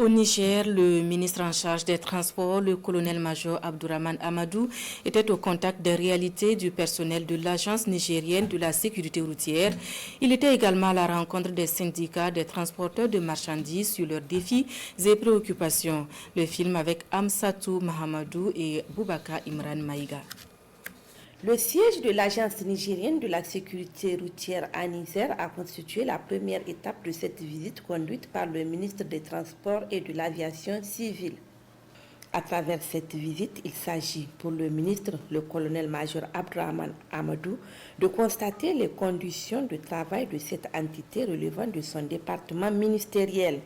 Au Niger, le ministre en charge des Transports, le colonel-major Abdourahmane Amadou, était au contact des réalités du personnel de l'Agence nigérienne de la sécurité routière. Il était également à la rencontre des syndicats des transporteurs de marchandises sur leurs défis et préoccupations. Le film avec Amsatou Mahamadou et Boubaka Imran Maïga. Le siège de l'Agence nigérienne de la sécurité routière à Niger a constitué la première étape de cette visite conduite par le ministre des Transports et de l'Aviation civile. À travers cette visite, il s'agit pour le ministre, le colonel-major Abdourahmane Amadou, de constater les conditions de travail de cette entité relevant de son département ministériel.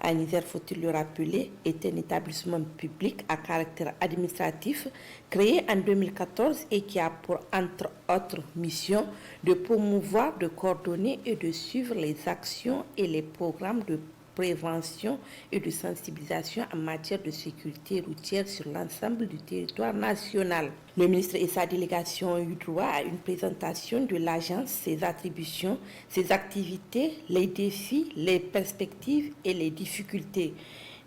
À Niger, faut-il le rappeler, est un établissement public à caractère administratif créé en 2014 et qui a pour, entre autres missions, de promouvoir, de coordonner et de suivre les actions et les programmes de prévention et de sensibilisation en matière de sécurité routière sur l'ensemble du territoire national. Le ministre et sa délégation ont eu droit à une présentation de l'agence, ses attributions, ses activités, les défis, les perspectives et les difficultés.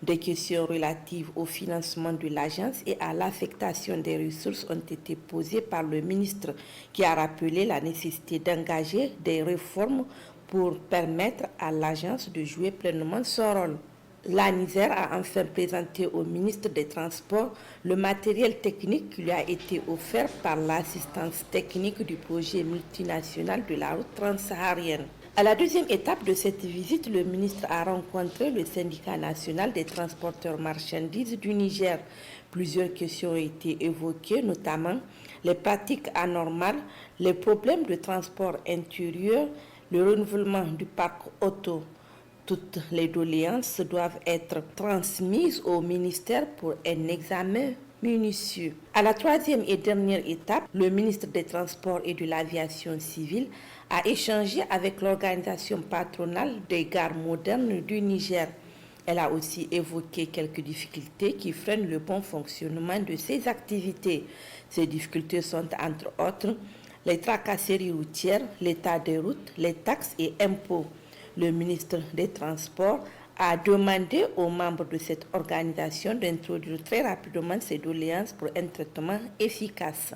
Des questions relatives au financement de l'agence et à l'affectation des ressources ont été posées par le ministre qui a rappelé la nécessité d'engager des réformes pour permettre à l'agence de jouer pleinement son rôle. La Niger a enfin présenté au ministre des Transports le matériel technique qui lui a été offert par l'assistance technique du projet multinational de la route transsaharienne. À la deuxième étape de cette visite, le ministre a rencontré le syndicat national des transporteurs marchandises du Niger. Plusieurs questions ont été évoquées, notamment les pratiques anormales, les problèmes de transport intérieur, le renouvellement du parc auto. Toutes les doléances doivent être transmises au ministère pour un examen minutieux. À la troisième et dernière étape, le ministre des Transports et de l'Aviation civile a échangé avec l'organisation patronale des gares modernes du Niger. Elle a aussi évoqué quelques difficultés qui freinent le bon fonctionnement de ces activités. Ces difficultés sont entre autres les tracasseries routières, l'état des routes, les taxes et impôts. Le ministre des Transports a demandé aux membres de cette organisation d'introduire très rapidement ces doléances pour un traitement efficace.